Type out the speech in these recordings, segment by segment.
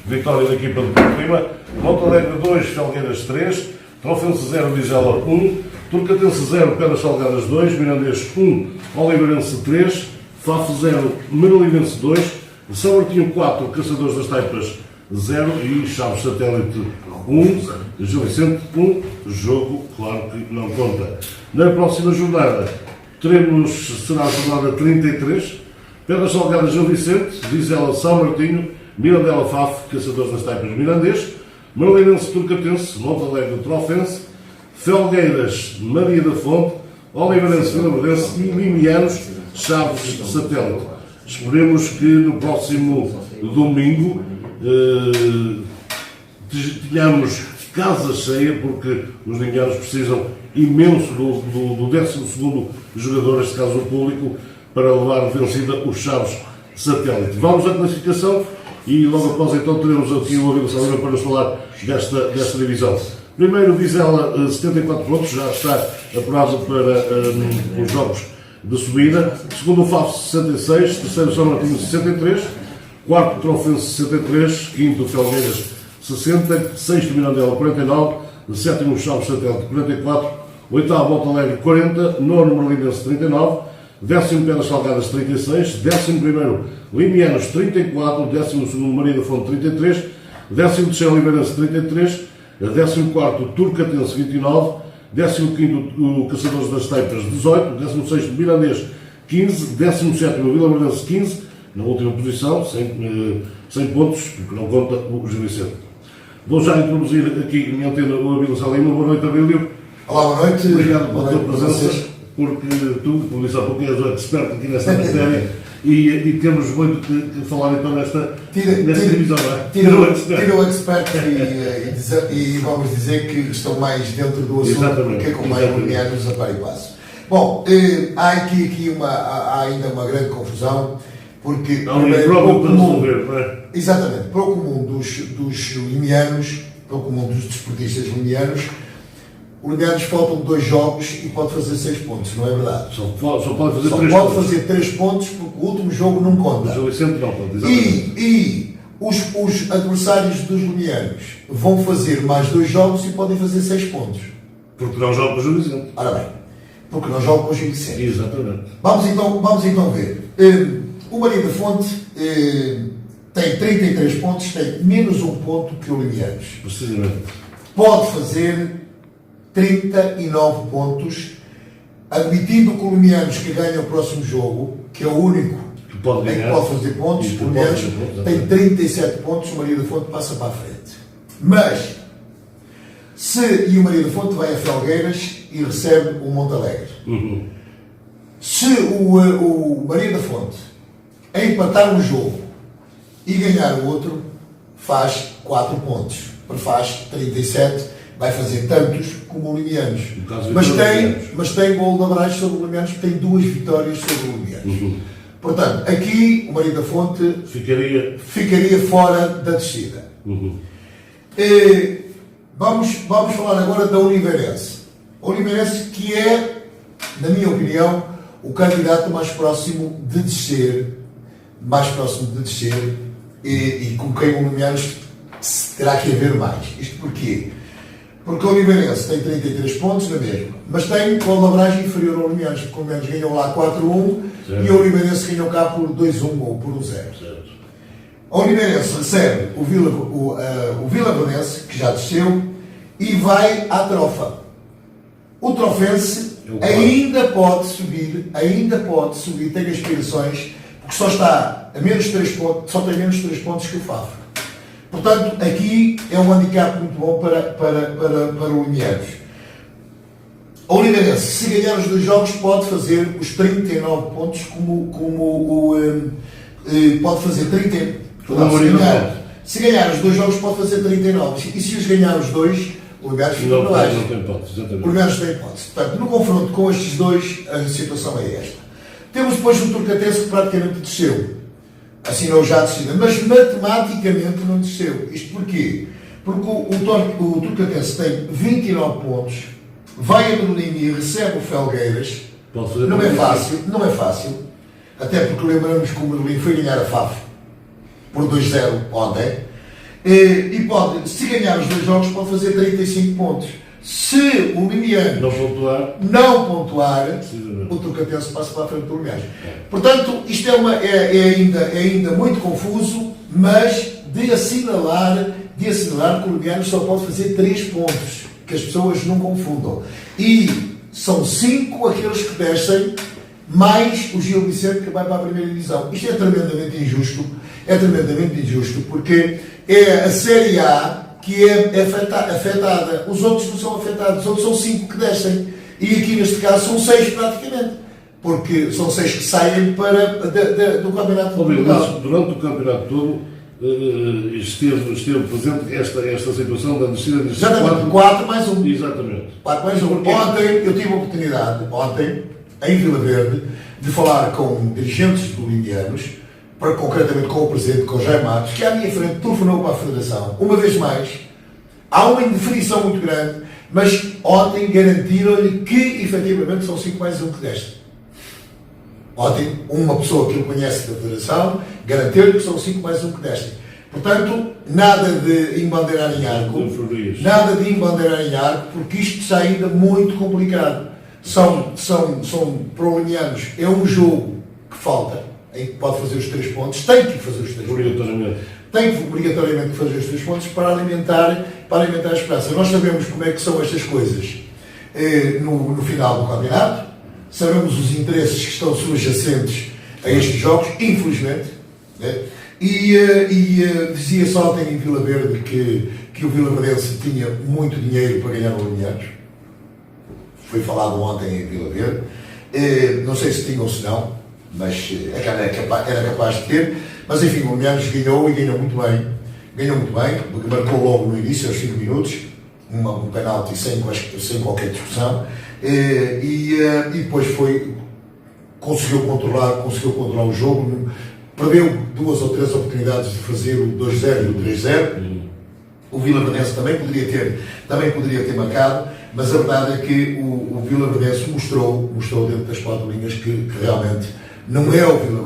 vitória da equipa de Porto Lima. Montalegre 2, Felgueiras 3, Trofense 0, Vizela 1, Turcatense 0, Pedras Salgadas 2, Mirandês 1, Oliveirense 3, Faf 0, Marolinense 2, São Martinho 4, Caçadores das Taipas 0 e Chaves Satélite 1, Gil Vicente 1, jogo, claro que não conta. Na próxima jornada será a jornada 33, Pedras Salgadas Gil Vicente, Vizela São Martinho, Mirandela Faf, Caçadores das Taipas Mirandês, Marolinense Turcatense, Montalegre Trofense, Felgueiras Maria da Fonte, Oliveirense Vilaverdense e Limianos Chaves Satélite. Esperemos que no próximo domingo tenhamos casa cheia, porque os limianos precisam imenso do 12º jogador, neste caso o público, para levar vencida os Chaves Satélite. Vamos à classificação e logo após então teremos aqui o Abel Salima para nos falar desta divisão. Primeiro, Vizela, 74 pontos, já está apurado para os jogos de subida. Segundo, o Faf, 66. Terceiro, São Martinho, 63. Quarto, Trofense, 63. Quinto, Felgueiras, 60. Sexto, Mirandela, 49. Sétimo, Chaves Satélite, 44. Oitavo, Montalegre, 40. Nono, Marolinense, 39. Décimo, Pedras Salgadas, 36. Décimo primeiro, Limianos, 34. Décimo segundo, Maria da Fonte, 33. Décimo terceiro, Oliveirense, 33. Décimo quarto, Turcatense, 29. Décimo quinto, o Caçadores das Taipas, 18. Décimo sexto, Mirandês, 15. Décimo sétimo, Vilaverdense, 15. Na última posição, 100 pontos, porque não conta o Gil Vicente. Vou já introduzir aqui em antena o Abílio Salima. Boa noite, Abílio. Olá, boa noite. Obrigado pela tua presença, porque tu, como disse há pouco, és o expert aqui nesta matéria e temos muito que falar então nesta divisão, não é? Tira o expert e vamos dizer que estão mais dentro do assunto. Exatamente. Que é com mais limianos a par e passo. Bom, há aqui há ainda uma grande confusão, porque há um próprio para resolver, não é? Exatamente, para o comum dos limianos, para o comum dos desportistas limianos, o Limianos faltam 2 jogos e pode fazer 6 pontos, não é verdade? Só pode fazer 3 pontos. Só pode fazer 3 pontos porque o último jogo não conta. O Gil Vicente não conta, exatamente. E os adversários dos Limianos vão fazer mais 2 jogos e podem fazer 6 pontos. Porque não joga com o Gil Vicente. Ora bem, porque não joga com o Gil Vicente. Exatamente. Vamos então ver. O Maria da Fonte tem 33 pontos, tem menos 1 ponto que o Limianos. Precisamente. Pode fazer 39 pontos, admitindo que o Limianos que ganha o próximo jogo, que é o único que pode fazer pontos, o Limianos tem 37 pontos, o Maria da Fonte passa para a frente. Mas, e o Maria da Fonte vai a Felgueiras e recebe o Montalegre. Se o Maria da Fonte empatar um jogo e ganhar o outro, faz 4 pontos, faz 37. Vai fazer tantos como o Limianos. Mas tem gol de averagem sobre o Limianos, porque tem 2 vitórias sobre o Limianos. Portanto, aqui o Maria da Fonte ficaria fora da descida. Vamos falar agora da Oliveirense. A Oliveirense que é, na minha opinião, o candidato mais próximo de descer, e com quem o Limianos terá que haver mais. Isto porquê? Porque o Oliveirense tem 33 pontos na mesma, mas tem com a lavragem inferior ao Limianos, porque o Limianos ganhou lá 4-1 e o Oliveirense ganhou cá por 2-1 ou por 1-0. O Oliveirense recebe o Vilaverdense, que já desceu, e vai à Trofa. O Trofense ainda pode subir, tem aspirações, porque só está a menos 3 pontos, só tem menos 3 pontos que o Faf. Portanto, aqui é um handicap muito bom para o Limianos. O Oliveirense, se ganhar os 2 jogos, pode fazer os 39 pontos, pode fazer 30. Se ganhar os 2 jogos, pode fazer 39. E se os ganhar os 2, o Limianos fica para baixo. Não tem hipótese, exatamente. O Limianos tem hipótese. Portanto, no confronto com estes 2, a situação é esta. Temos depois o Turcatense, que praticamente desceu. Assinou já a descida, mas matematicamente não desceu. Isto porquê? Porque o Turcatense tem 29 pontos, vai a Berlim e recebe o Felgueiras. Não é fácil, até porque lembramos que o Berlim foi ganhar a Faf por 2-0 ontem, E pode, se ganhar os 2 jogos, pode fazer 35 pontos. Se o Limiano não pontuar, o Turcatense passa para a frente do Limiares. Portanto, isto é ainda muito confuso, mas de assinalar que o Limiano só pode fazer 3 pontos, que as pessoas não confundam. E são 5 aqueles que descem, mais o Gil Vicente que vai para a primeira divisão. Isto é tremendamente injusto, porque é a Série A que é afetada. Os outros não são afetados, os outros são 5 que descem. E aqui neste caso são 6 praticamente. Porque são 6 que saem do Campeonato de Portugal. Durante o campeonato todo esteve presente esta situação da descida de 4 mais 1. Exatamente. 4 mais 1. Ontem eu tive a oportunidade, em Vila Verde, de falar com dirigentes bolivianos, concretamente com o presidente, com o Jaime Matos, que à minha frente telefonou para a Federação. Uma vez mais, há uma indefinição muito grande, mas ontem garantiram-lhe que efetivamente são 5 mais 1 que desce. Ontem, uma pessoa que o conhece da Federação garantiu-lhe que são 5 mais 1 que desce. Portanto, nada de embandeirar em arco, porque isto está ainda muito complicado. São para o Limianos, é um jogo que falta, em que pode fazer os 3 pontos, tem que fazer os 3 pontos. Tem que obrigatoriamente fazer os 3 pontos para alimentar a esperança. Nós sabemos como é que são estas coisas no final do campeonato, sabemos os interesses que estão subjacentes a estes jogos, infelizmente, né? Dizia-se ontem em Vila Verde que o Vila Verdense tinha muito dinheiro para ganhar o Limianos. Foi falado ontem em Vila Verde. Não sei se tinha ou se não, mas era capaz de ter. Mas enfim, o Limianos ganhou e ganhou muito bem, porque marcou logo no início, aos 5 minutos, um penalti sem qualquer discussão, e depois conseguiu controlar o jogo, perdeu 2 ou 3 oportunidades de fazer o 2-0 e o 3-0. O Vila Verdense também poderia ter marcado, mas a verdade é que o Vila Verdense mostrou dentro das 4 linhas que realmente não é o Vila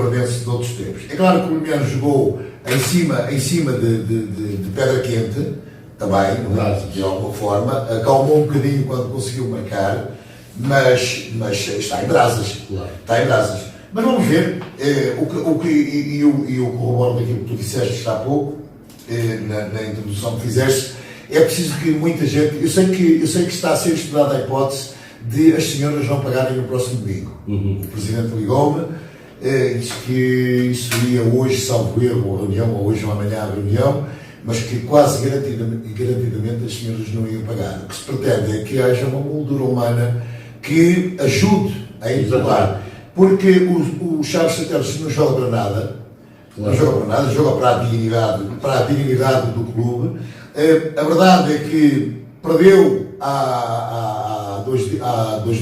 Verdense de outros tempos. É claro que o Limiano jogou em cima de pedra quente, também, de alguma forma, acalmou um bocadinho quando conseguiu marcar, mas está em brasas. Claro. Está em brasas. Mas vamos ver, eu corroboro daquilo que tu disseste há pouco, na introdução que fizeste, é preciso que muita gente, eu sei que está a ser estudada a hipótese de as senhoras não pagarem no próximo domingo. O Presidente ligou-me, disse que isso seria hoje, salvo erro, a reunião, ou hoje ou amanhã a reunião, mas que quase garantidamente as senhoras não iam pagar. O que se pretende é que haja uma moldura humana que ajude a empurrar. Porque o Chaves Satélite não joga para nada, joga para a dignidade do clube. A verdade é que perdeu há 2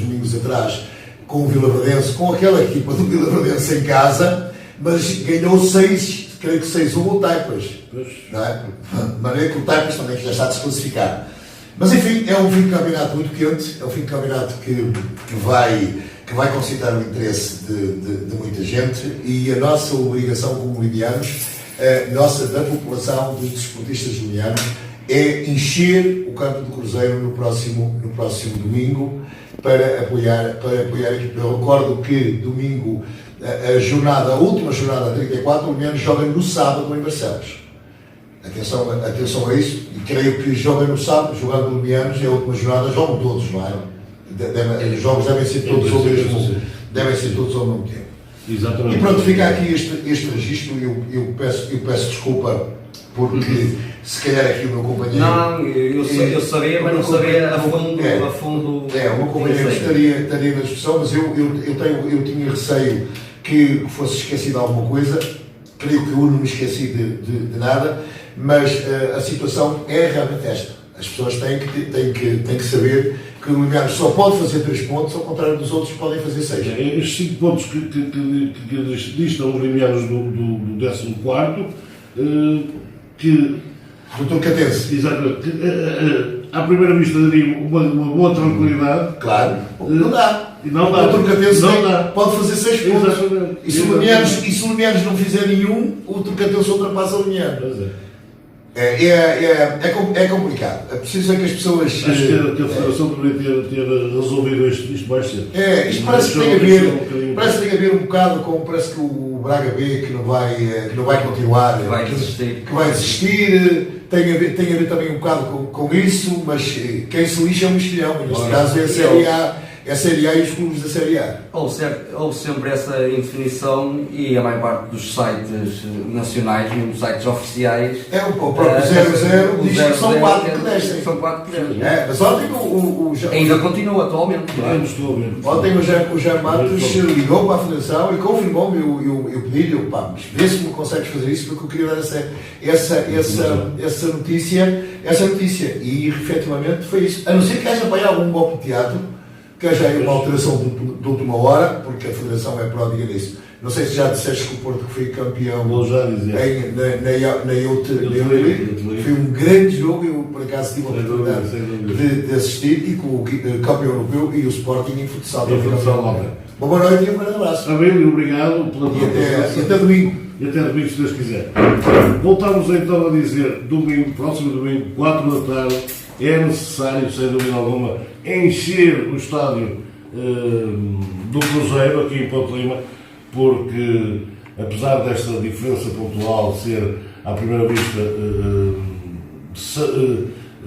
domingos atrás com o Vila Verdense, com aquela equipa do Vila Verdense em casa, mas ganhou 6, creio que 6-1 o Taipas. Não é? De maneira que o Taipas também já está desclassificado. Mas enfim, é um fim de campeonato muito quente, é um fim de campeonato que vai concitar o interesse de muita gente, e a nossa obrigação como bolivianos, da população, dos desportistas bolivianos, é encher o campo do Cruzeiro no próximo domingo para apoiar a equipe. Eu recordo que domingo, a última jornada 34, o Limianos joga no sábado em Barcelos. Atenção a isso, e creio que joga no sábado, jogando no Limianos, e a última jornada jogam todos, não é? Os jogos devem ser todos ao mesmo tempo. Exatamente. E pronto, fica aqui este registro, e eu peço desculpa, porque se calhar aqui o meu companheiro... Não, eu sabia, mas não sabia a fundo... O meu companheiro estaria na discussão, mas eu tinha receio que fosse esquecido alguma coisa. Creio que eu não me esqueci de nada, mas a situação é realmente esta. As pessoas têm que saber que o Limianos só pode fazer 3 pontos, ao contrário dos outros que podem fazer 6. Estes 5 pontos que distam os Limianos do 14º, que... Do Turcatense. Exatamente. À primeira vista daria uma boa tranquilidade. Claro. Não dá. E não dá. O Turcatense Não dá. pode fazer 6 pontos. Exatamente. E se o Limianos não fizer nenhum, o Turcatense ultrapassa o Limianos. Pois é. É complicado. É preciso que as pessoas. Acho que a Federação deveria ter resolvido isto mais cedo. Isto parece que tem a ver. Parece que tem a ver um bocado com. Parece que o Braga B que não vai continuar. Vai desistir. Que vai desistir. Tem a ver também um bocado com isso, mas quem se lixa é um mexilhão. Neste caso é a Série A. É a Série A e os clubes da Série A. Houve sempre essa indefinição e a maior parte dos sites nacionais, mesmo sites oficiais. O próprio 0-0 diz que são 4 que descem. São 4 que descem. Mas ontem ainda continua atualmente. Ontem o Jean Matos ligou para a Federação e confirmou-me o pedido. Mas vê-se como consegues fazer isso, porque eu queria dar essa notícia. E efetivamente foi isso. A não ser que haja para aí algum golpe de teatro, que haja aí uma alteração de última hora, porque a Federação é pródiga nisso. Não sei se já disseste que o Porto foi campeão Vou já dizer. na Youth League. Foi um grande jogo, eu por acaso tive a oportunidade de assistir, e com o campeão europeu e o Sporting em futsal. Uma boa noite e um grande abraço. Abel, obrigado pela E até domingo. E até domingo, se Deus quiser. Voltamos então a dizer, próximo domingo, 4 da tarde, é necessário, sem dúvida alguma, encher o estádio do Cruzeiro, aqui em Ponte Lima, porque, apesar desta diferença pontual ser, à primeira vista,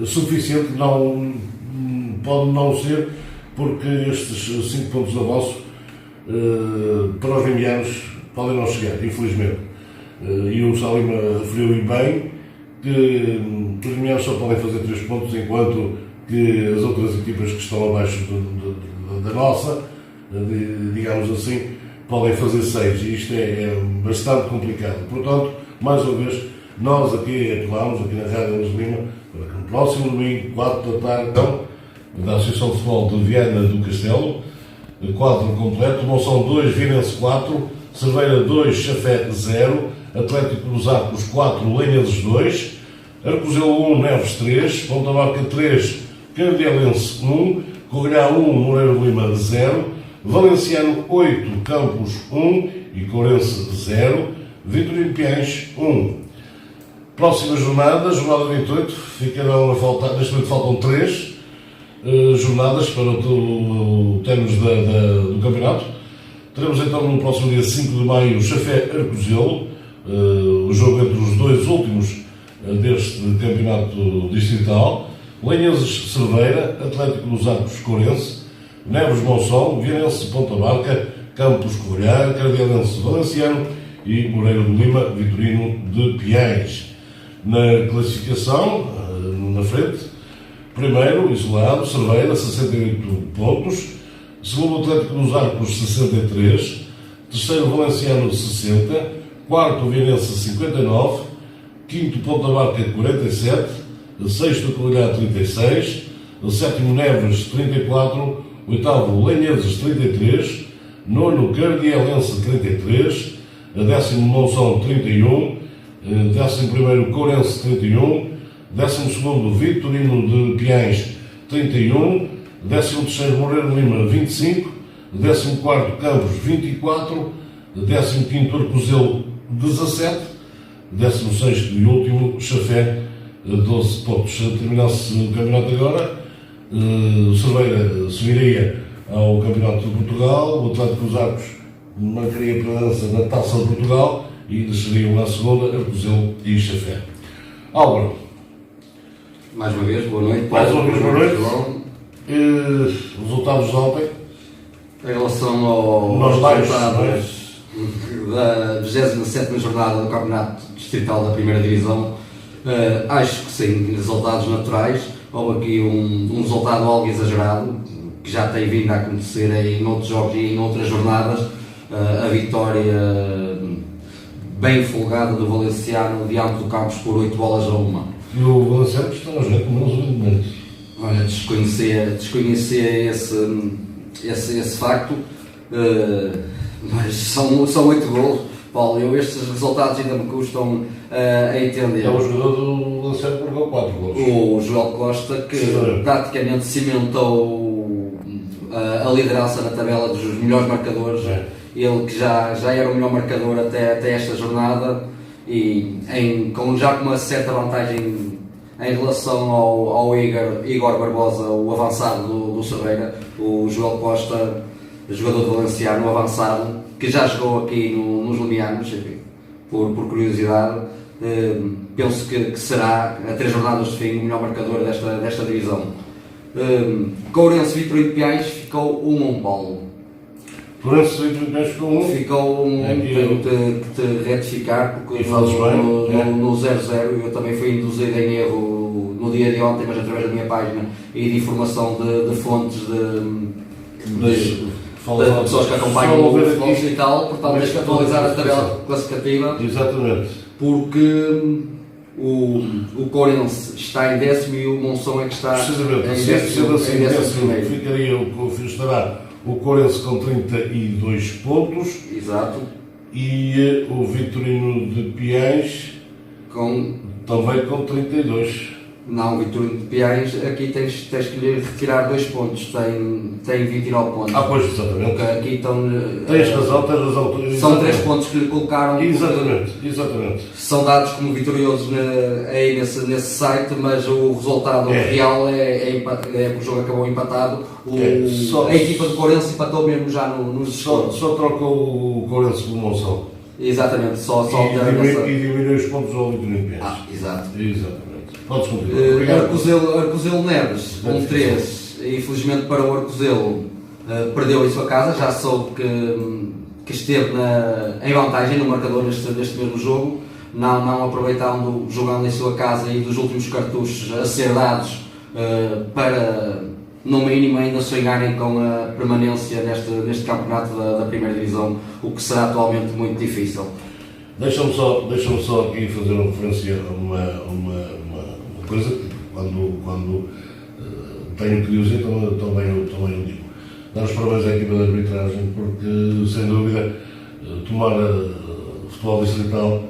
suficiente, pode não ser, porque estes 5 pontos de avanço para os limianos podem não chegar, infelizmente. E o Salima referiu bem que os limianos só podem fazer 3 pontos, enquanto que as outras equipas que estão abaixo da nossa, digamos assim, podem fazer 6, e isto é bastante complicado. Portanto, mais uma vez, nós aqui apelamos, aqui na Rádio Luís Lima, para que no próximo domingo, 4 da tarde, da Associação de Futebol de Viana do Castelo, quadro completo, Monção 2, Vinense 4, Cerveira 2, Chafé 0, Atlético dos Arcos 4, Lenhas 2, Arcozelo 1, Neves 3, Ponta Barca 3, Cardielense 1, Correia 1, Moreira de Lima 0, Valenciano 8, Campos 1 e Courense 0, Vitorino Piães 1. Próxima jornada 28, ficarão a faltar, neste momento faltam 3 jornadas para o término do campeonato. Teremos então no próximo dia 5 de maio Chafé Arcozelo, o jogo entre os 2 últimos deste campeonato distrital. Lenhenses Cerveira, Atlético dos Arcos Courense, Neves Monção, Vianense Ponta Barca, Campos Correia, Cardielense Valenciano e Moreira de Lima, Vitorino de Piães. Na classificação, na frente, primeiro, isolado, Cerveira, 68 pontos, segundo Atlético dos Arcos, 63, terceiro Valenciano, 60, quarto Vianense, 59, quinto Ponta Barca, 47, sexto Correia, 36, sétimo Neves, 34, oitavo Lenhenses, 33, nono Cardielense, 33, décimo Monção, 31, décimo primeiro Courense, 31, décimo segundo Vitorino de Piães, 31, décimo terceiro Moreira de Lima, 25, décimo quarto Campos, 24, décimo quinto Arcozelo, 17, décimo sexto e último Chafé, 12 pontos. Se terminasse o campeonato agora, o Cerveira subiria ao Campeonato de Portugal, o Atlético dos Arcos marcaria presença na Taça de Portugal e desceriam à segunda, Arcozelo e Chafé. Álvaro. Mais uma vez, boa noite. Mais uma vez, boa noite. Resultados de ontem? Em relação aos resultados da 27ª jornada do Campeonato Distrital da Primeira Divisão, acho que sim, resultados naturais. Houve aqui um resultado algo exagerado, que já tem vindo a acontecer em outros jogos e em outras jornadas. A vitória bem folgada do Valenciano diante do Campos por 8-1. E o Valenciano está a jogar com menos rendimentos. Olha, desconhecia esse facto, mas são 8 golos. Paulo, estes resultados ainda me custam a entender. É o jogador do Valenciano que marcou 4 golos. O Joel Costa, que praticamente cimentou a liderança na tabela dos melhores marcadores. Ele que já era o melhor marcador até esta jornada e já com uma certa vantagem em relação ao Igor Barbosa, o avançado do Cerveira, o Joel Costa, jogador do Valenciano, o avançado, que já jogou aqui nos Limianos, enfim, por curiosidade. Penso que será, a 3 jornadas de fim, o melhor marcador desta divisão. Courense Vitorino de Piais ficou 1-1, Paulo. Courense Vitorino de Piais ficou 1-1. Ficou 1-1, tenho que te retificar, porque no 0-0 eu também fui induzido em erro no dia de ontem, mas através da minha página e de informação de fontes de pessoas que acompanham o futebol digital, portanto tens que atualizar a tabela classificativa. Exatamente. Porque o Courense está em 10º e o Monção é que está em 11º. Ficaria estará o Courense com 32 pontos. Exato. E o Vitorino de Piais também com 32. Não, o Vitorino de Piais, aqui tens que lhe retirar 2 pontos, tem 29 pontos. Pois, exatamente. Porque aqui estão. Tens razão. São 3 pontos que lhe colocaram. Exatamente. São dados como vitoriosos aí nesse site, mas o resultado real é que o jogo acabou empatado. A equipa do Courense empatou mesmo já nos descontos. Só trocou o Courense pelo Monção. Exatamente, só e diminuiu os pontos ao Vitorino de Piais. Exato. Podes continuar. Arcozelo Neves, 1-3, infelizmente para o Arcozelo perdeu em sua casa, já soube que esteve em vantagem no marcador neste mesmo jogo, não aproveitando, jogando em sua casa e dos últimos cartuchos a ser dados para, no mínimo, ainda sonharem com a permanência neste campeonato da primeira divisão, o que será atualmente muito difícil. Deixa-me só aqui fazer uma referência a uma coisa que quando tenho que dizer também o digo. Dar os parabéns à equipa de arbitragem porque, sem dúvida, tomar futebol distrital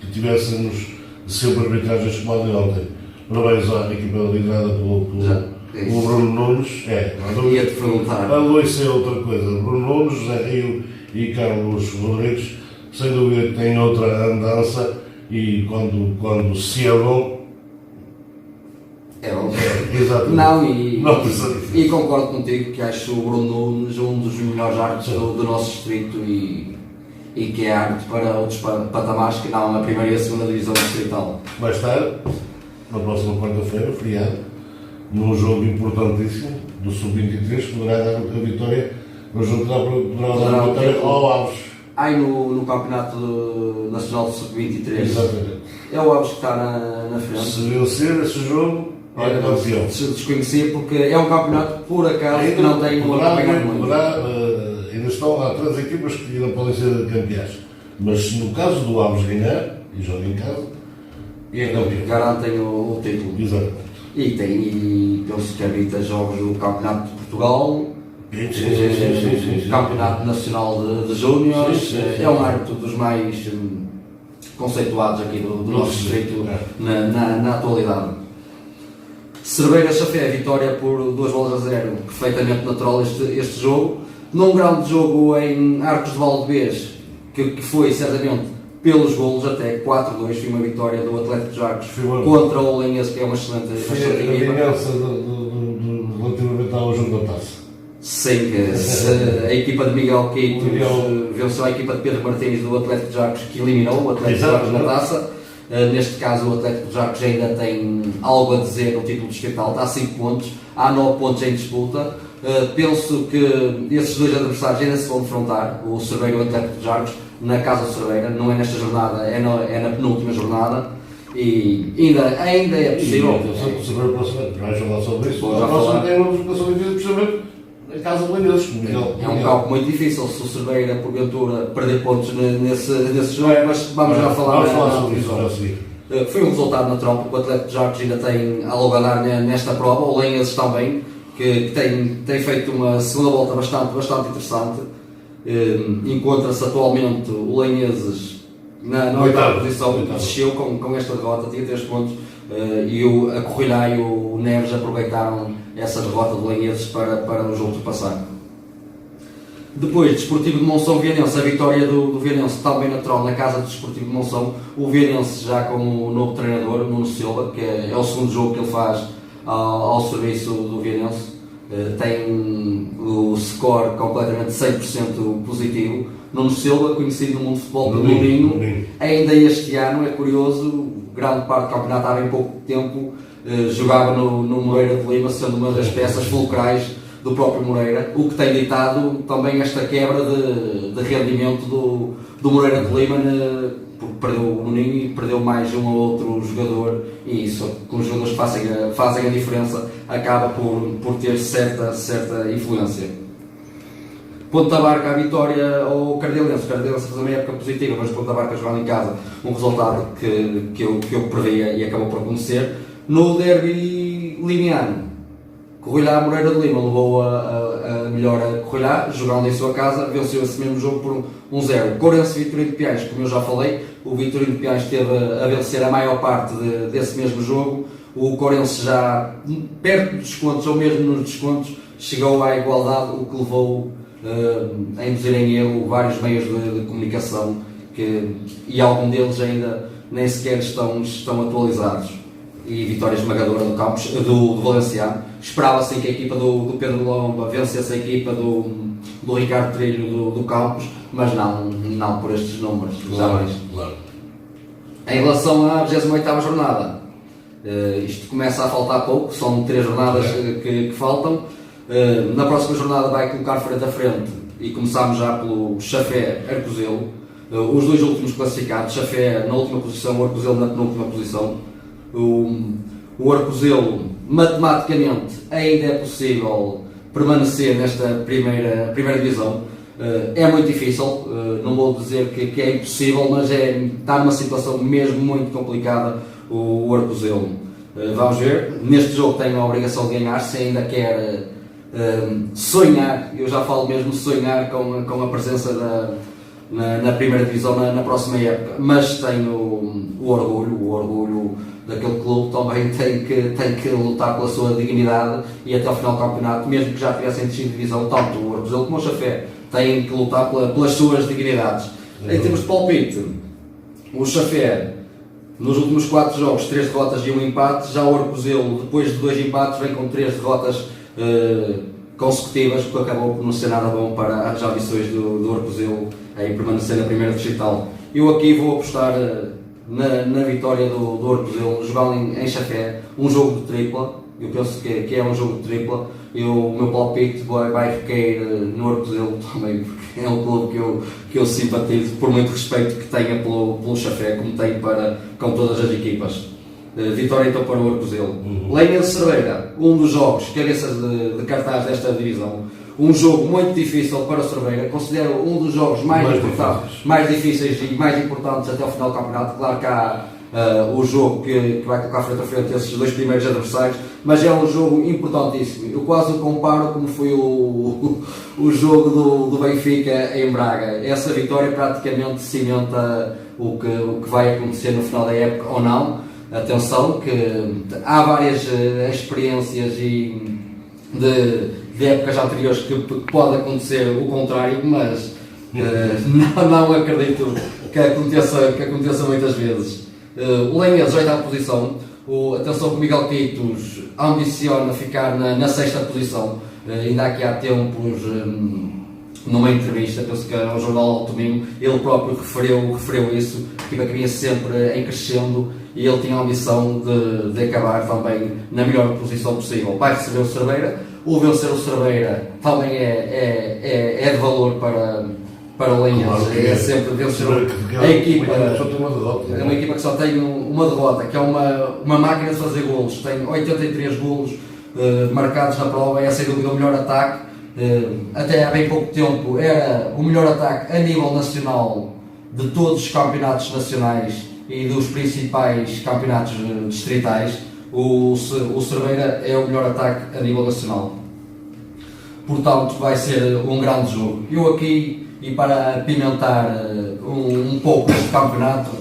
que tivéssemos sempre arbitragens como a de ontem. Parabéns à equipa liderada pelo Bruno Nunes. Ia-te perguntar. Isso é outra coisa. Bruno Nunes, José Rio e Carlos Rodrigues, sem dúvida que têm outra andança e quando se é bom. É bom. Exatamente. Não, e concordo contigo que acho o Bruno Nunes um dos melhores árbitros do nosso distrito e que é árbitro para outros patamares que não a primeira e a segunda divisão distrital. Vai estar na próxima quarta-feira, feriado, num jogo importantíssimo do Sub-23, que poderá dar a vitória, mas não poderá dar a vitória ao Aves. No Campeonato Nacional do Sub-23. Exatamente. É o Aves que está na frente. Se vencer esse jogo, é campeão. Se desconhecia, porque é um campeonato, por acaso, que não tem um acompanhado muito. Ainda estão há 3 equipas que ainda podem ser campeãs. Mas no caso do Aves ganhar, e joga em casa, é campeão. Garantem o título. Exatamente. E penso que habita jogos do Campeonato de Portugal. Sim. Campeonato Nacional de Júniores, é um árbitro dos mais conceituados aqui do nosso distrito na atualidade. Cerveira Chafé, vitória por 2-0, perfeitamente natural este jogo. Num grande jogo em Arcos de Valdebês, que foi certamente pelos golos até 4-2, foi uma vitória do Atlético de Arcos contra o Olenense, que é uma excelente equipa. Foi a vingança relativamente ao jogo da taça. Sim, a equipa de Miguel Queitos venceu a equipa de Pedro Martins do Atlético de Arcos, que eliminou o Atlético de Arcos na taça. Neste caso, o Atlético de Arcos ainda tem algo a dizer no título distrital, está a 5 pontos, há 9 pontos em disputa. Penso que esses dois adversários ainda se vão defrontar, o Cerveira e o Atlético de Arcos, na casa do Cerveira, não é nesta jornada, é na penúltima jornada. E ainda é possível. O Cerveira vai falar sobre isso. A próxima tem uma vocação de vida, a casa de Lenhas. É um campo muito difícil se o Cerveira, porventura, perder pontos nesse jogo, mas vamos já falar sobre isso já a seguir. Foi um resultado natural, porque o Atlético de Arcos ainda tem algo a dar nesta prova, o Lenhas também, que tem feito uma segunda volta bastante interessante. Encontra-se atualmente o Lenhas na oitava posição, desceu com esta derrota, tinha 3 pontos, e a Corrilhá e o Neves aproveitaram essa derrota de Lanheses para nos ultrapassar. Depois, Desportivo de Monção Vianense, a vitória do Vianense também natural na casa do Desportivo de Monção, o Vianense já com o novo treinador, Nuno Silva, que é o segundo jogo que ele faz ao serviço do Vianense, tem o score completamente 100% positivo. Nuno Silva, conhecido no mundo de futebol pelo Nuninho, ainda este ano, é curioso, grande parte do campeonato há bem pouco tempo, jogava no Moreira de Lima, sendo uma das peças fulcrais do próprio Moreira, o que tem ditado também esta quebra de rendimento do Moreira de Lima, porque perdeu o Nuninho e perdeu mais um ou outro jogador, e isso, com os jogadores que fazem a diferença, acaba por ter certa influência. Ponta Barca, a vitória ao Cardelense. O Cardelense fez uma época positiva, mas Ponta Barca jogando em casa, um resultado que eu previa e acabou por acontecer. No derby limiano, Corrilhá Moreira de Lima levou a melhor a Corrilhá, jogando em sua casa, venceu esse mesmo jogo por 1-0. Courense Vitorino de Piães, como eu já falei, o Vitorino de Piães esteve a vencer a maior parte desse mesmo jogo. O Courense já perto dos descontos, ou mesmo nos descontos, chegou à igualdade, o que levou a induzir em erro vários meios de comunicação e alguns deles ainda nem sequer estão atualizados. E vitória esmagadora do Campos, do Valenciano. Esperava-se que a equipa do Pedro Lomba vencesse a equipa do Ricardo Trilho do Campos, mas não por estes números. Claro. Em relação à 28ª jornada, isto começa a faltar pouco, são 3 jornadas que faltam. Na próxima jornada vai colocar frente a frente, e começamos já pelo Chafé Arcozelo, os 2 últimos classificados, Chafé na última posição, o Arcozelo na penúltima posição. O Arcozelo, matematicamente, ainda é possível permanecer nesta primeira divisão. É muito difícil, não vou dizer que é impossível, mas está numa situação mesmo muito complicada o Arcozelo. Vamos ver, neste jogo tem a obrigação de ganhar, se ainda quer sonhar, eu já falo mesmo sonhar com a presença na primeira divisão na próxima época, mas tem o orgulho daquele clube, também tem que lutar pela sua dignidade e até ao final do campeonato, mesmo que já tivessem descido de divisão, tanto o Arcozelo como o Chafé têm que lutar pelas suas dignidades. Em termos de palpite, o Chafé nos últimos 4 jogos 3 derrotas e 1 empate, já o Arcozelo depois de 2 empates vem com 3 derrotas consecutivas, que acabou por não ser nada bom para as ambições do Arcozelo em permanecer na primeira distrital. Eu aqui vou apostar na vitória do Arcozelo, jogando em Chafé, um jogo de tripla. Eu penso que é um jogo de tripla. O meu palpite vai recair no Arcozelo também, porque é um clube que eu simpatizo, por muito respeito que tenha pelo Chafé, como tem com todas as equipas. Vitória então para o Arcozelo. Lanheses Cerveira, um dos jogos cabeças de cartaz desta divisão, um jogo muito difícil para o Cerveira, considero um dos jogos mais difíceis e mais importantes até ao final do campeonato. Claro que há o jogo que vai colocar frente a frente esses 2 primeiros adversários, mas é um jogo importantíssimo. Eu quase o comparo como foi o jogo do Benfica em Braga. Essa vitória praticamente cimenta o que vai acontecer no final da época ou não. Atenção que há várias experiências de épocas anteriores que pode acontecer o contrário, mas não acredito que aconteça muitas vezes. O Lanheses, 8ª posição. Atenção que o Miguel Queitos ambiciona ficar na 6ª posição. Ainda aqui há tempos, numa entrevista, penso que era ao Jornal Alto Domingo, ele próprio referiu isso, que a equipa vinha sempre em crescendo e ele tinha a ambição de acabar também na melhor posição possível. Vai receber o Cerveira, o vencer o Cerveira também é de valor para o Lanheses. Claro, é sempre vencer a equipa. É uma equipa que só tem uma derrota, que é uma máquina de fazer golos. Tem 83 golos marcados na prova, é sem dúvida o melhor ataque. Até há bem pouco tempo era o melhor ataque a nível nacional de todos os campeonatos nacionais e dos principais campeonatos distritais. O Cerveira é o melhor ataque a nível nacional, portanto vai ser um grande jogo. Eu aqui, e para apimentar um pouco este campeonato,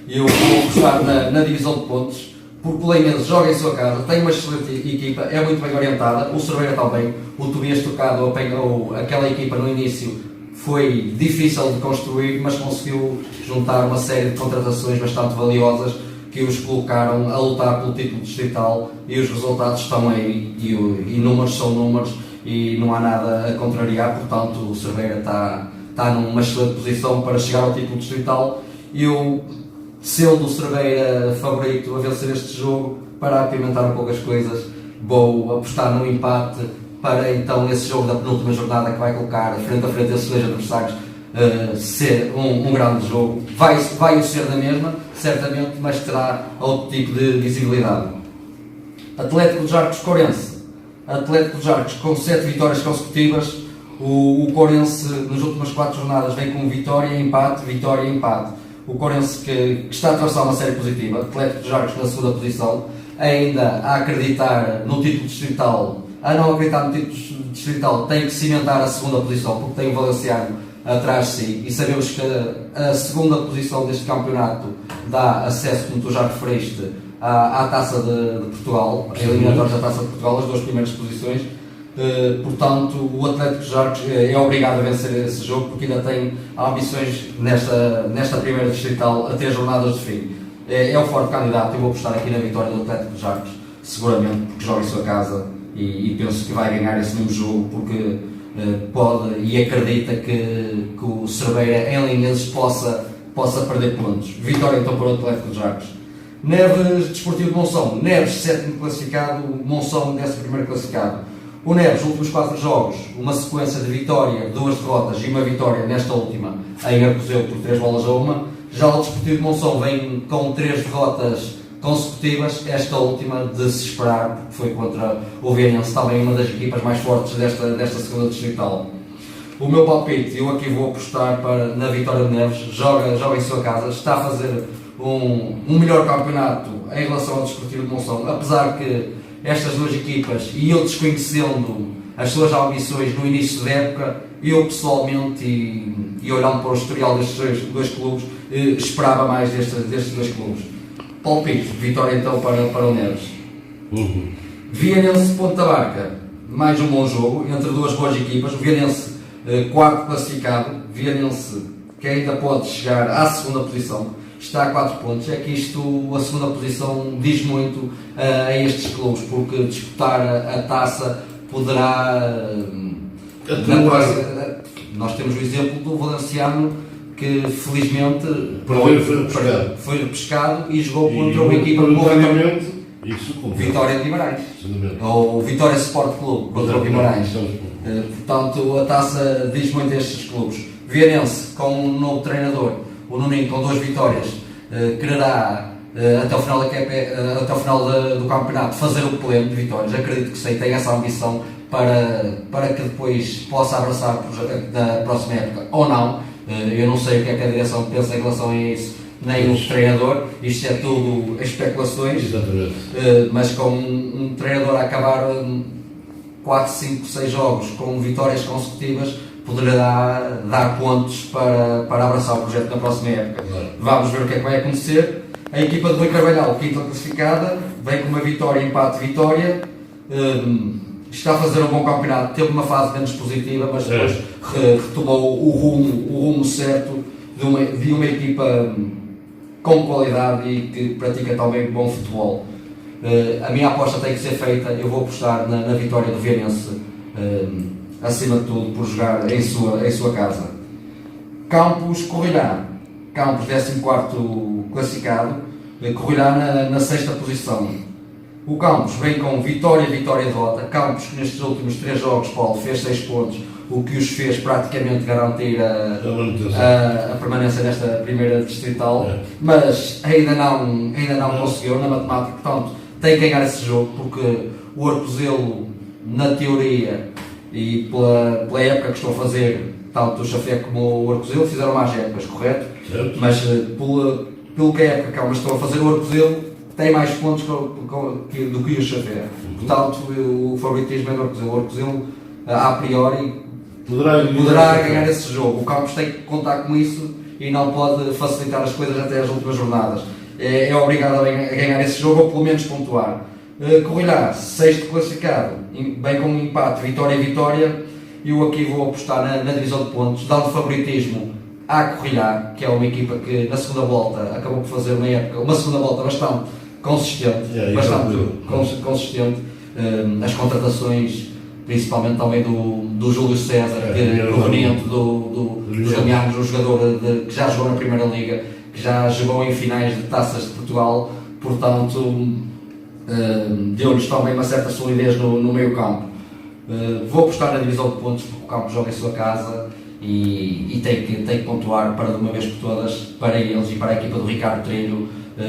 eu vou apostar na divisão de pontos, porque o Belenenses joga em sua casa, tem uma excelente equipa, é muito bem orientada, o Cerveira também, o Tobias Tocado apanhou aquela equipa no início, foi difícil de construir, mas conseguiu juntar uma série de contratações bastante valiosas que os colocaram a lutar pelo título distrital, e os resultados estão aí, e números são números, e não há nada a contrariar. Portanto, o Cerveira está numa excelente posição para chegar ao título distrital. Eu, sendo o Cerveira favorito a vencer este jogo, para apimentar um pouco as coisas, vou apostar no empate, para então esse jogo da penúltima jornada, que vai colocar frente a frente esses dois adversários, ser um grande jogo. Vai o ser da mesma, certamente, mas terá outro tipo de visibilidade. Atlético dos Arcos Corense. Atlético dos Arcos com 7 vitórias consecutivas. O Corense nas últimas 4 jornadas vem com vitória, empate, vitória e empate. O Corense que está a atravessar uma série positiva. Atlético dos Arcos na segunda posição, ainda a acreditar no título distrital. A não acreditar no título distrital, tem que cimentar a segunda posição, porque tem o Valenciano atrás de si, e sabemos que a segunda posição deste campeonato dá acesso, como tu já referiste, à Taça de Portugal, a eliminatória da Taça de Portugal, as 2 primeiras posições. Portanto, o Atlético dos Arcos é obrigado a vencer esse jogo, porque ainda tem ambições nesta primeira distrital a 3 jornadas de fim. É o forte candidato. Eu vou apostar aqui na vitória do Atlético dos Arcos, seguramente, porque joga em sua casa, e penso que vai ganhar esse mesmo jogo, porque pode e acredita que o Cerveira em Linenses possa perder pontos. Vitória então para o Atlético dos Arcos. Neves Desportivo de Monção. Neves 7º classificado, Monção 11º classificado. O Neves, últimos 4 jogos, uma sequência de vitória, 2 derrotas e uma vitória nesta última em Arcozeu por 3-1. Já o Desportivo de Monção vem com 3 derrotas consecutivas, esta última de se esperar, porque foi contra o Vianense, também uma das equipas mais fortes desta segunda distrital. O meu palpite, eu aqui vou apostar na vitória de Neves. Joga em sua casa, está a fazer um melhor campeonato em relação ao Desportivo de Monção, apesar que estas 2 equipas, e eu desconhecendo as suas ambições no início da época, eu pessoalmente, e olhando para o historial destes dois clubes, esperava mais destes 2 clubes. Palpite, vitória então para o Neves. Vianense Ponta Barca, mais um bom jogo entre 2 boas equipas. O Vianense 4º classificado, Vianense que ainda pode chegar à segunda posição, está a 4 pontos. É que a segunda posição diz muito a estes clubes, porque disputar a taça poderá. Nós temos o exemplo do Valenciano, que felizmente foi repescado e jogou contra uma equipa com Vitória de Guimarães, ou Vitória Sport Clube contra o Guimarães. Portanto, a taça diz muito a estes clubes. Vianense com um novo treinador, o Nuninho, com 2 vitórias, quererá até o final do campeonato fazer o pleno de vitórias. Acredito que sim, tem essa ambição para que depois possa abraçar o projeto da próxima época ou não. Eu não sei o que é que a direção pensa em relação a isso, nem o treinador, isto é tudo especulações. Mas com um treinador a acabar 4, 5, 6 jogos com vitórias consecutivas, poderá dar pontos para abraçar o projeto na próxima época. Vamos ver o que é que vai acontecer. A equipa de Rui Carvalhal, 5ª classificada, vem com uma vitória, empate, vitória. Está a fazer um bom campeonato, teve uma fase menos positiva, mas depois retomou o rumo certo de uma equipa com qualidade e que pratica também bom futebol. A minha aposta tem que ser feita, eu vou apostar na vitória do Vianense, acima de tudo, por jogar em sua casa. Campos Corrilhã, Campos 14º classificado, Corrilhã na 6ª posição. O Campos vem com vitória, derrota. Campos que nestes últimos 3 jogos, Paulo, fez 6 pontos, o que os fez praticamente garantir a permanência nesta primeira distrital, mas ainda não conseguiu na matemática. Portanto, tem que ganhar esse jogo, porque o Arcozelo, na teoria e pela época que estou a fazer, tanto o Chafé como o Arcozelo fizeram mais épocas, correto? Certo. Mas pelo que a época que elas estão a fazer, o Arcozelo tem mais pontos do que o Xavier. Portanto, o favoritismo é do Arcozelo. O Arcozelo, a priori, poderá ganhar esse jogo. O Campos tem que contar com isso e não pode facilitar as coisas até as últimas jornadas. É obrigado a ganhar esse jogo ou pelo menos pontuar. Corrilhá, sexto classificado, bem com um empate, vitória e vitória. Eu aqui vou apostar na divisão de pontos, dando favoritismo à Corrilhá, que é uma equipa que na segunda volta acabou por fazer uma segunda volta bastante consistente, consistente. As contratações, principalmente também do Júlio César, proveniente do Caminhamos, um jogador que já jogou na Primeira Liga, que já jogou em finais de taças de Portugal, portanto deu-lhes também uma certa solidez no meio campo. Vou apostar na divisão de pontos porque o campo joga em sua casa e tem que pontuar para de uma vez por todas, para eles e para a equipa do Ricardo Trilho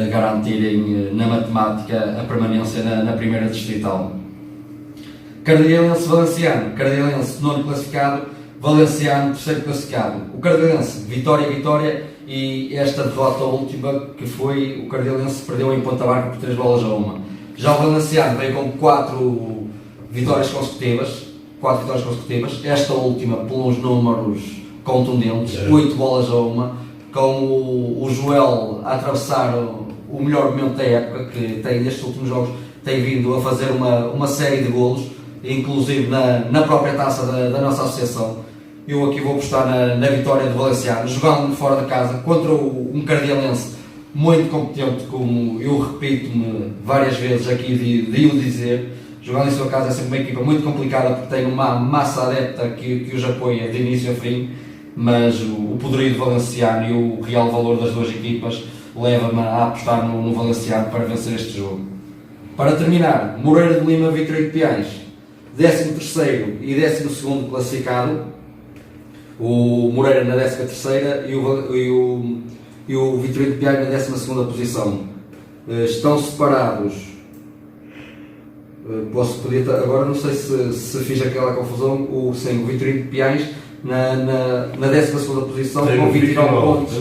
garantirem na matemática a permanência na primeira distrital. Cardilense Valenciano, Cardilense nono classificado, Valenciano terceiro classificado. O Cardilense, vitória e esta derrota última que foi o Cardilense perdeu em Ponta Barca por 3-1. Já o Valenciano veio com 4 vitórias consecutivas, esta última pelos números contundentes, 8-1, com o Joel a atravessar o melhor momento da época, que tem nestes últimos jogos, tem vindo a fazer uma série de golos, inclusive na própria taça da nossa associação. Eu aqui vou apostar na vitória do Valenciano, jogando fora de casa contra um Cardilense muito competente, como eu repito-me várias vezes aqui de o dizer. Jogando em sua casa é sempre uma equipa muito complicada porque tem uma massa adepta que os apoia de início a fim, mas o poderio do Valenciano e o real valor das duas equipas leva-me a apostar no Valenciano para vencer este jogo. Para terminar, Moreira de Lima, Vitória de Piães, 13º e 12º classificado, o Moreira na 13ª e o Vitória de Piães na 12ª posição. Estão separados. Agora não sei se fiz aquela confusão, o Vitória de Piães na 12ª posição com 29 pontos,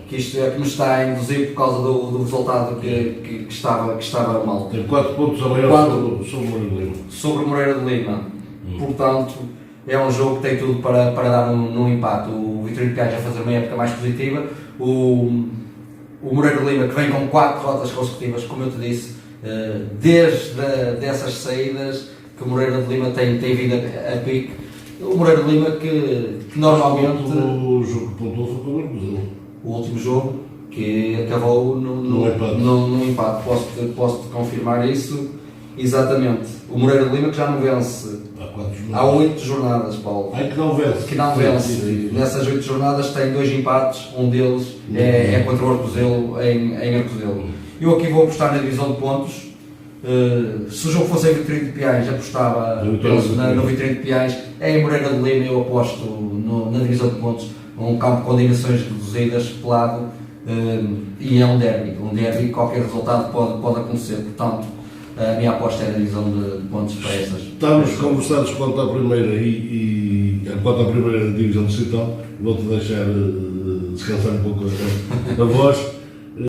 que isto é que me está a induzir por causa do resultado que estava mal. Tem 4 pontos a maior sobre o Moreira de Lima. Portanto, é um jogo que tem tudo para dar num empate. O Vitória de Piães a fazer uma época mais positiva, o Moreira de Lima que vem com 4 derrotas consecutivas, como eu te disse, desde dessas saídas que o Moreira de Lima tem vindo a pique. O Moreira de Lima que normalmente o jogo que pontuou foi com o Arcozelo, o último jogo que acabou no empate. Posso-te confirmar isso exatamente. O Moreira de Lima que já não vence há 8 jornadas, Paulo. Que não vence. Nessas 8 jornadas tem 2 empates, um deles é contra o Arcozelo em Arcozelo. Eu aqui vou apostar na divisão de pontos. Se o jogo fosse em Vitória de Piães, apostava no Vitória de Piães. Em Moreira de Lima eu aposto na divisão de pontos, um campo com dimensões reduzidas, pelado, e é um derby, qualquer resultado pode acontecer, portanto a minha aposta é na divisão de pontos para essas. Estamos conversados quanto à primeira quanto à primeira divisão distrital. Vou-te deixar descansar um pouco a voz.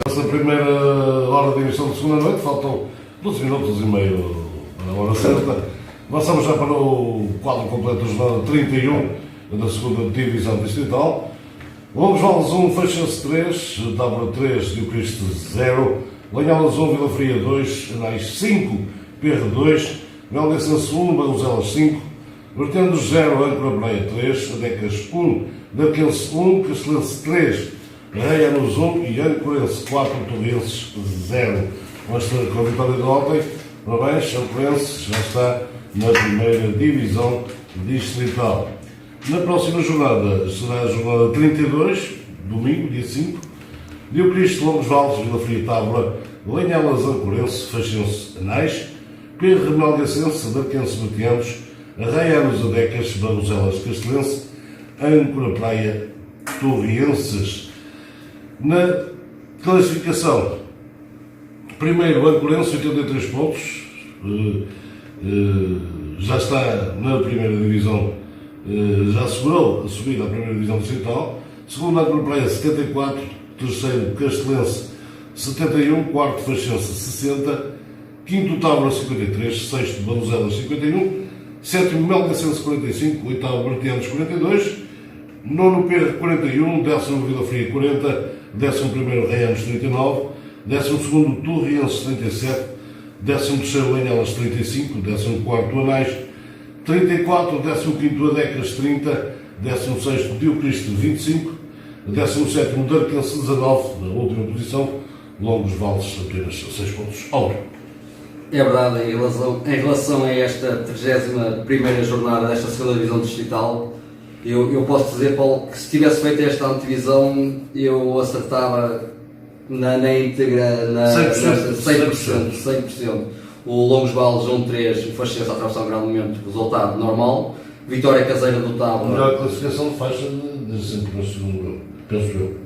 Essa primeira hora de emissão de segunda noite, faltam 12 minutos e meio para a hora certa. Avançamos já para o quadro completo da jornada 31 da segunda divisão distrital. Longos Vales 1, Feixense 3, Tábora 3, Dio Cristo 0, Lanhalas 1, Vila Fria 2, Anais 5, PR 2, Valdecense 1, Barroselas 5, Vertendo 0, Âncora Praia 3, Adecas 1, Darquense 1, Castelense 3, Reianos 1 e Ancorense 4, Torrenses 0. Com a vitória de ontem, parabéns, Ancorense já está na primeira divisão distrital. Na próxima jornada será a jornada 32, domingo, dia 5. Dio Cristo, Longos Vales, Vila Fria, Tábora, Lanhalas, Ancorense, Feixense, Anais, Pedro Remalgacense, Darquense, Batianos, Arraianos, Adecas, Barroselas, Castelense, Âncora Praia, Torrenses. Na classificação, primeiro Ancorense, 83 pontos, já está na primeira divisão, já assegurou a subida à primeira divisão distrital. Segundo, Âncora Praia, 74, terceiro Castelense, 71, quarto Feixense, 60, quinto Tábora, 53, sexto Barroselas, 51, sétimo Melgacense, 45, oitavo Bertianos, 42, Nono Pedro 41, 10º Vila Fria 40, 11º Reianos 39, 12º Torriense 37, 13º Lanhelas 35, 14º Anais 34, 15º Adecas 30, 16º Diocristo 25, 17º Darquense 19, na última posição, Longos Vales apenas 6 pontos. Auro. É verdade, em relação a esta 31ª jornada desta segunda divisão distrital, eu posso dizer, Paulo, que se tivesse feito esta antevisão, eu acertava na íntegra, 100%. O Longos Vales 1-3, o Faxense a atravessar um grande momento, resultado normal. Vitória caseira do Tábua. Melhor classificação de faixa de sempre no segundo, penso eu.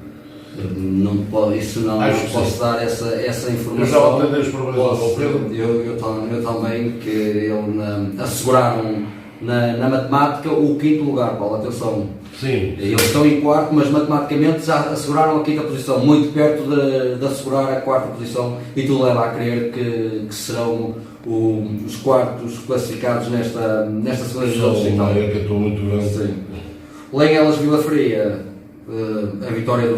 Não pode, isso não posso dar essa informação. Eu já atendi os problemas ao Pedro. Eu também, que ele asseguraram na matemática o quinto lugar, Paulo, atenção. Sim. Eles estão em quarto, mas matematicamente já asseguraram a quinta posição, muito perto de assegurar a quarta posição, e tudo leva a crer que serão os quartos classificados nesta segunda divisão distrital. É que estou muito grande. Sim. Lanhelas Vila Fria, a vitória do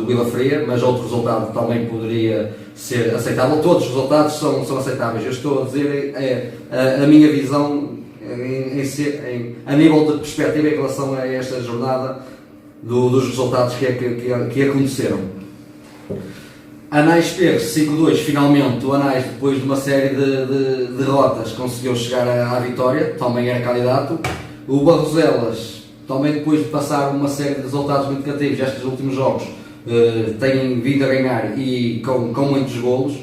Vila Fria, mas outro resultado também poderia ser aceitável. Todos os resultados são aceitáveis. Eu estou a dizer a minha visão a nível de perspectiva em relação a esta jornada dos resultados que aconteceram. Anais Pires 5-2, finalmente o Anais, depois de uma série de derrotas, conseguiu chegar à vitória, também era candidato. O Barroselas, também depois de passar uma série de resultados muito negativos estes últimos jogos, tem vindo a ganhar e com muitos golos.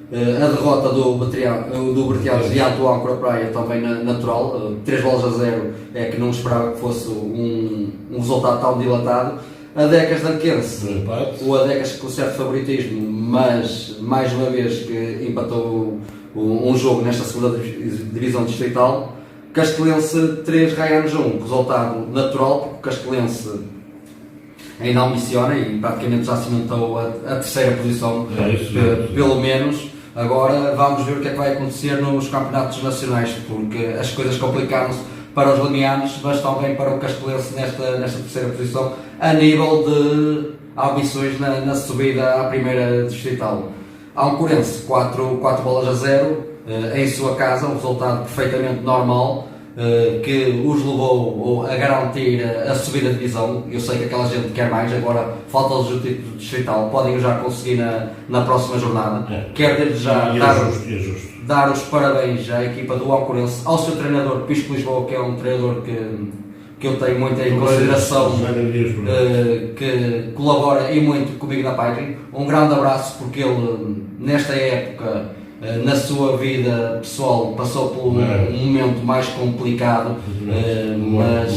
A derrota do Bertiados de Atual com a Praia também natural, 3-0, é que não esperava que fosse um resultado tão dilatado. A Decas de Arquense, o Adecas com certo favoritismo, mas mais uma vez que empatou um jogo nesta segunda divisão distrital. Castelense 3, Raianos 1, resultado natural, porque o Castelense ainda ambiciona e praticamente já cimentou a terceira posição, pelo menos. Agora vamos ver o que é que vai acontecer nos campeonatos nacionais, porque as coisas complicaram-se para os lamianos, mas também para o Castelense nesta terceira posição, a nível de ambições na subida à primeira distrital. Alcorense 4-0 em sua casa, um resultado perfeitamente normal, que os levou a garantir a subida de divisão. Eu sei que aquela gente quer mais, agora falta-lhes o título distrital, podem já conseguir na próxima jornada. Quero desde já dar os parabéns à equipa do Alcorense, ao seu treinador Pisco Lisboa, que é um treinador que eu tenho muito em consideração, que colabora e muito comigo na página. Um grande abraço, porque ele nesta época, na sua vida pessoal, passou por um momento mais complicado, mas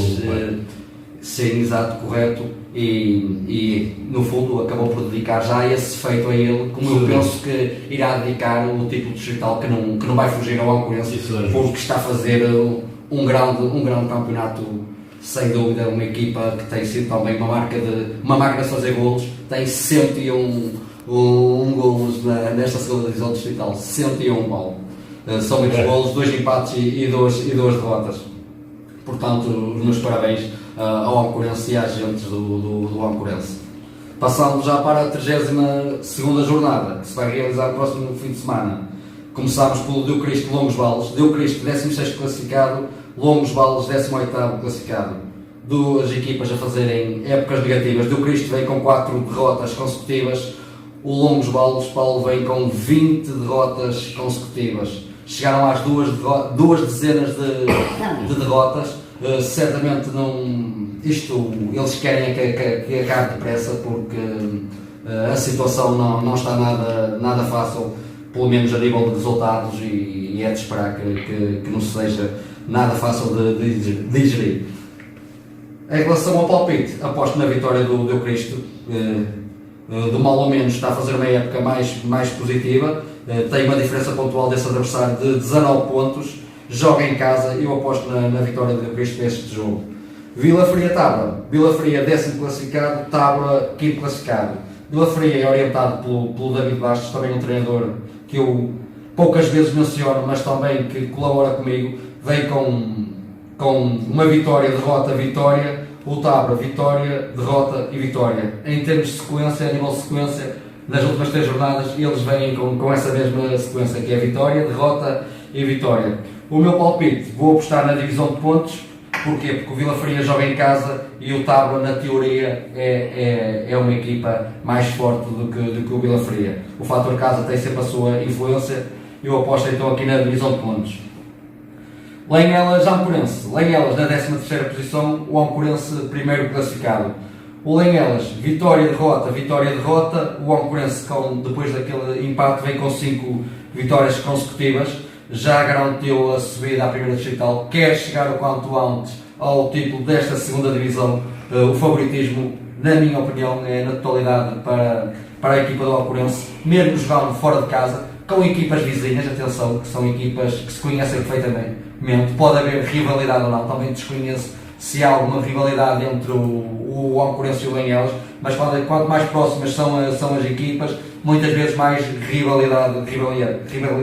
sim, exato, correto, e no fundo acabou por dedicar já esse feito a ele, como eu penso que irá dedicar o título distrital, que não vai fugir ao Alcorense, porque está a fazer um grande campeonato, sem dúvida. Uma equipa que tem sido também uma máquina de fazer golos, tem 101 golos nesta segunda divisão distrital, 101, Paulo. São muitos golos, 2 empates e 2 derrotas. Portanto, os meus parabéns ao Alcorense e às agentes do Alcorense. Passando já para a 32ª jornada, que se vai realizar no próximo fim de semana. Começámos pelo Diocristo Longos Vales. Diocristo 16º classificado, Longos Vales 18º classificado. Duas equipas a fazerem épocas negativas. Diocristo vem com 4 derrotas consecutivas. O Longos Vales, Paulo, vem com 20 derrotas consecutivas. Chegaram às duas dezenas de derrotas. Certamente eles querem que acabe depressa, porque a situação não está nada fácil, pelo menos a nível de resultados, e é de esperar que não seja nada fácil de digerir. Em relação ao palpite, aposto na vitória do Diocristo. Do mal ou menos está a fazer uma época mais positiva, tem uma diferença pontual desse adversário de 19 pontos, joga em casa. Eu aposto na vitória do Diocristo neste jogo. Vila Fria Tábua, Vila Fria 10º classificado, Tábua 5º classificado. Vila Fria é orientado pelo David Bastos, também um treinador que eu poucas vezes menciono, mas também que colabora comigo. Vem com uma vitória, derrota, vitória, o Tabra, vitória, derrota e vitória. Em termos de sequência, a nível de sequência, nas últimas 3 jornadas, eles vêm com essa mesma sequência, que é vitória, derrota e vitória. O meu palpite, vou apostar na divisão de pontos. Porquê? Porque o Vila Faria joga em casa e o Tabra, na teoria, é uma equipa mais forte do que o Vila Faria. O fator casa tem sempre a sua influência. Eu aposto então aqui na divisão de pontos. Lenhelas, Amporense. Lenhelas na 13ª posição, o Amporense primeiro classificado. O Lenhelas, vitória, derrota. O Amporense, depois daquele empate, vem com 5 vitórias consecutivas. Já garantiu a subida à primeira distrital, quer chegar o quanto antes ao título desta segunda divisão. O favoritismo, na minha opinião, é na totalidade para a equipa do Alcorense, mesmo jogando fora de casa, com equipas vizinhas, atenção, que são equipas que se conhecem perfeitamente. Pode haver rivalidade ou não, também desconheço se há alguma rivalidade entre o Alcorense e o Lenhelas, mas quanto mais próximas são as equipas, muitas vezes mais rivalidade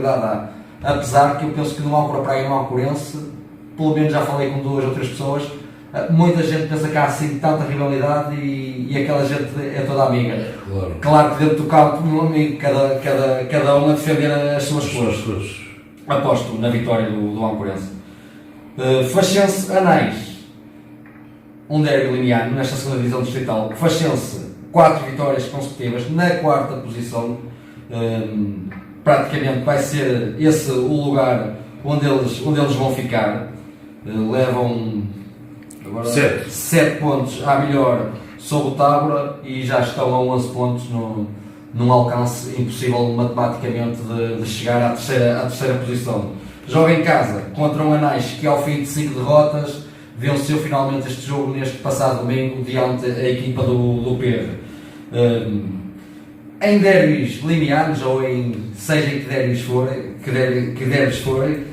há. Apesar que eu penso que no Âncora Praia e no Alcorense, pelo menos já falei com 2 ou 3 pessoas, muita gente pensa que há assim tanta rivalidade e aquela gente é toda amiga. Claro que dentro do campo, meu amigo, cada um a defender as suas cores. Aposto na vitória do Âncorense. Faxense Anais, um derby limiano nesta segunda divisão distrital. Faxense, 4 vitórias consecutivas na 4ª posição. Praticamente vai ser esse o lugar onde eles vão ficar. Levam agora 7 pontos à melhor sobre o Tábora e já estão a 11 pontos num alcance impossível matematicamente de chegar à terceira posição. Joga em casa contra um Anais que, ao fim de 5 derrotas, venceu finalmente este jogo neste passado domingo diante da equipa do Pedro. Em derbys limianos, ou seja em que derbys forem,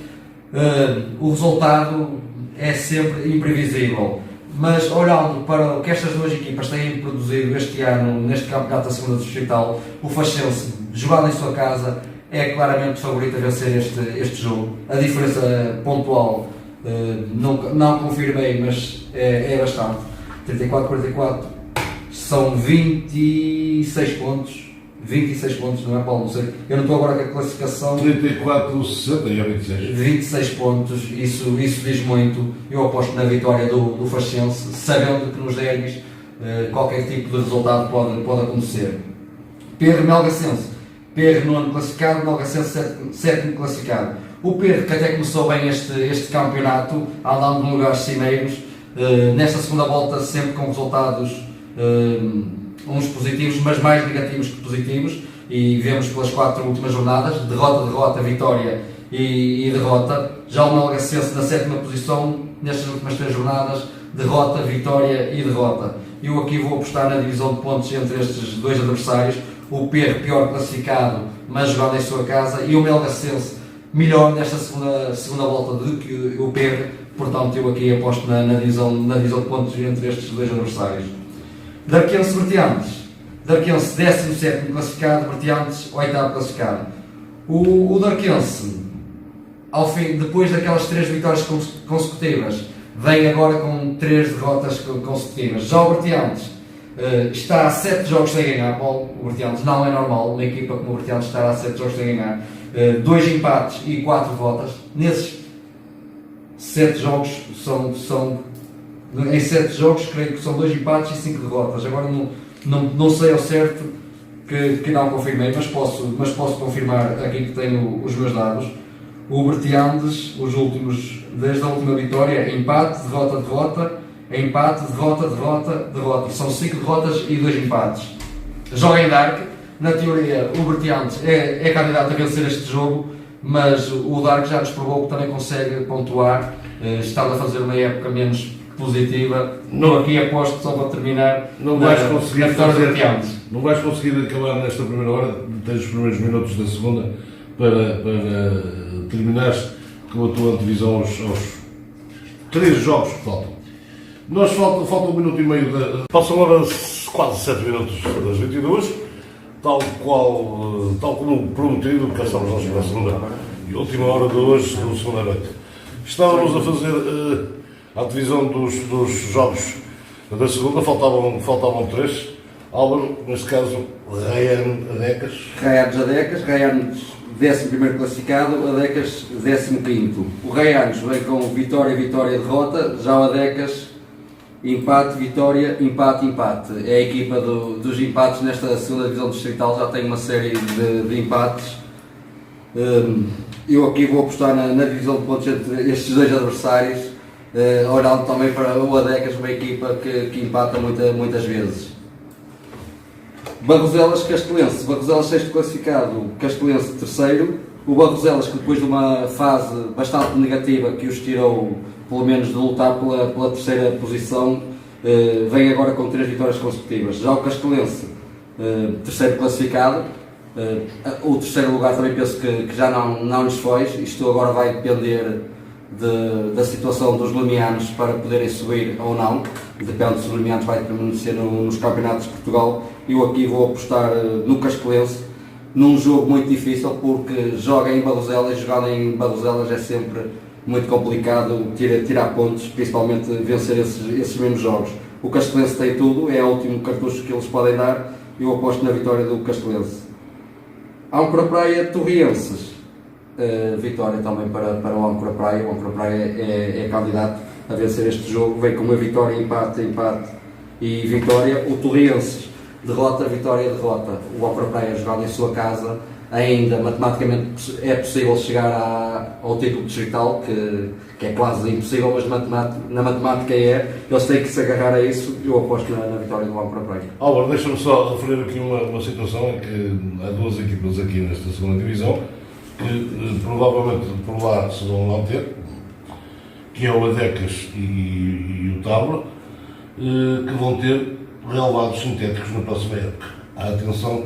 o resultado é sempre imprevisível. Mas olhando para o que estas 2 equipas têm produzido este ano neste campeonato da segunda distrital, o Faxense, jogado em sua casa, é claramente favorito a vencer este jogo. A diferença pontual não confirmei, mas é bastante. 34-44 são 26 pontos. 26 pontos, não é, Paulo? Não sei. Eu não estou agora com a classificação. 34-60 e 26. 26 pontos, isso diz muito. Eu aposto na vitória do Faxense, sabendo que nos derbys qualquer tipo de resultado pode acontecer. Pedro Melgacense. Pedro 9º classificado, Melgacense 7º classificado. O Pedro, que até começou bem este campeonato, andando em lugares cimeiros, nesta segunda volta sempre com resultados uns positivos, mas mais negativos que positivos, e vemos pelas 4 últimas jornadas, derrota, vitória e derrota. Já o Melgacense na 7ª posição, nestas últimas 3 jornadas, derrota, vitória e derrota. Eu aqui vou apostar na divisão de pontos entre estes 2 adversários, o Pedro pior classificado, mas jogando em sua casa, e o Melgacense melhor nesta segunda volta do que o Pedro. Portanto, eu aqui aposto na divisão de pontos entre estes 2 adversários. Darquense Bertiantes. Darquense 17º classificado, Bertiantes 8º classificado. O Darquense, ao fim, depois daquelas 3 vitórias consecutivas, vem agora com 3 derrotas consecutivas. Já o Bertiantes está a 7 jogos sem ganhar. Paulo, o Bertiantes não é normal uma equipa como o Bertiantes estar a 7 jogos sem ganhar. 2 empates e 4 derrotas. Nesses 7 jogos em 7 jogos, creio que são 2 empates e 5 derrotas. Agora não sei ao certo, que não confirmei, mas posso confirmar aqui que tenho os meus dados. O Bertiantes, os últimos, desde a última vitória, empate, derrota, empate, derrota. São 5 derrotas e 2 empates. Joga em Dark. Na teoria, o Bertiantes é candidato a vencer este jogo, mas o Dark já nos provou que também consegue pontuar. Está a fazer uma época menos positiva. Não, aqui aposto, só para terminar, não vais conseguir não vais conseguir acabar nesta primeira hora, tens os primeiros minutos da segunda para terminares com a tua antevisão aos 3 jogos que faltam. Falta 1 minuto e meio, passam agora quase 7 minutos das 22, tal como prometido, porque estamos na segunda e última hora de hoje, da segunda noite. Estávamos a fazer a divisão dos jogos Da segunda faltavam 3. Álvaro, neste caso, Ryan Adecas. Raianos Adecas, Raianos 11º classificado, Adecas 15º. O Raianos vem com vitória, vitória, derrota, já o Adecas empate, vitória, empate, empate. É a equipa dos empates nesta segunda divisão distrital, já tem uma série de empates. Eu aqui vou apostar na divisão de pontos entre estes dois adversários, olhando também para o Adecas, uma equipa que empata muitas vezes. Barroselas Castelense, Barroselas 6º classificado, Castelense 3º. O Barroselas, que depois de uma fase bastante negativa que os tirou pelo menos de lutar pela terceira posição, vem agora com 3 vitórias consecutivas. Já o Castelense, 3º classificado, o terceiro lugar também penso que já não lhes foi. Isto agora vai depender da situação dos limianos para poderem subir ou não. Depende se os limianos vai permanecer nos campeonatos de Portugal. Eu aqui vou apostar no Castelense, num jogo muito difícil, porque joga em Barroselas e jogar em Barroselas é sempre muito complicado tirar pontos, principalmente vencer esses mesmos jogos. O Castelense tem tudo, é o último cartucho que eles podem dar. Eu aposto na vitória do Castelense. Âncora Praia Torrienses, vitória também para o Âncora Praia. O Âncora Praia é candidato a vencer este jogo, vem com uma vitória, empate e vitória. O Torrienses, derrota, vitória, derrota. O Âncora Praia jogado em sua casa, ainda matematicamente é possível chegar ao título distrital, que é quase impossível, mas na matemática eles têm que se agarrar a isso. Eu aposto na vitória do Âncora Praia. Álvaro, deixa-me só referir aqui uma situação em que há 2 equipas aqui nesta segunda divisão que provavelmente por lá se vão manter, que é o Adecas e o Tábua, que vão ter relevados sintéticos na próxima época. Há atenção,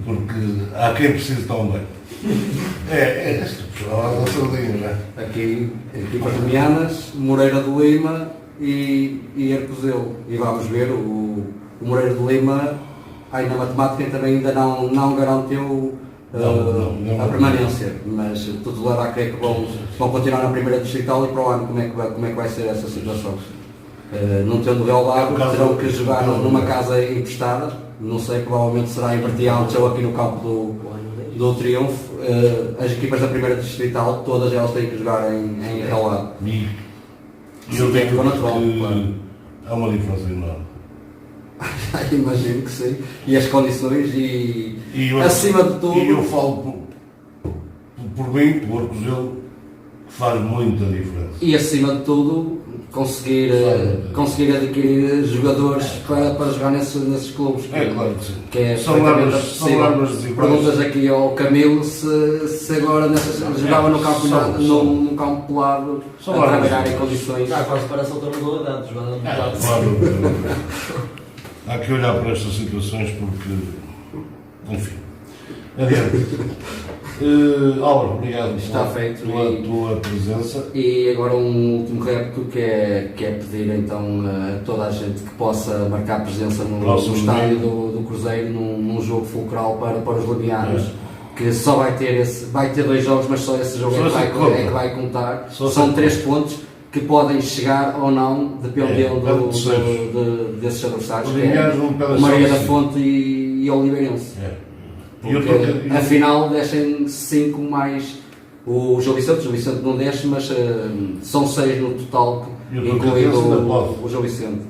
porque há quem precise também. Puxar a sardinha, não é? Aqui, equipas limianas, Moreira de Lima e Arcozelo. E vamos ver, o Moreira de Lima, aí na matemática também ainda não garantiu a permanência, mas tudo leva a crer que vão continuar na primeira distrital. E para o ano como é que vai ser essa situação? Não tendo relevado, terão que jogar numa casa emprestada, não sei, provavelmente será em Vertial ou aqui no campo do Triunfo. As equipas da primeira distrital, todas elas têm que jogar em relevado. E eu digo que há uma diferença enorme. Imagino que sim, e as condições acima de tudo. E eu falo por mim, por Arcozelo, que faz muita diferença. E acima de tudo, conseguir adquirir jogadores para jogar nesses clubes. Claro que sim. Que é São armas desiguais. Perguntas aqui ao Camilo se agora jogava no campo num campo pelado a trabalhar em condições. Quase parece o treinador de antes, jogando no pelado. Claro. Há que olhar para estas situações porque, enfim. Adiante. Álvaro, obrigado pela tua presença. E agora um último repto que é pedir então a toda a gente que possa marcar presença no estádio do Cruzeiro num jogo fulcral para os limianos, que só vai ter 2 jogos, mas só esse jogo é que vai contar. São 3 pontos que podem chegar ou não, dependendo desses adversários, que é Maria da Fonte e Oliveirense. Porque afinal descem 5 mais o João Vicente não desce, mas são 6 no total, incluindo o João Vicente.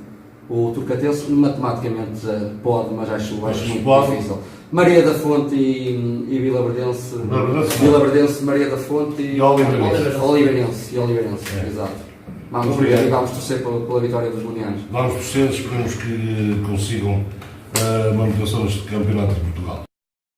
O Turcatense matematicamente pode, mas acho muito difícil. Maria da Fonte e Vila Verdense, Maria da Fonte e Oliveirense, exato. Vamos ver e vamos torcer pela vitória dos limianos. Vamos torcer, esperemos que consigam a manutenção deste campeonato de Portugal.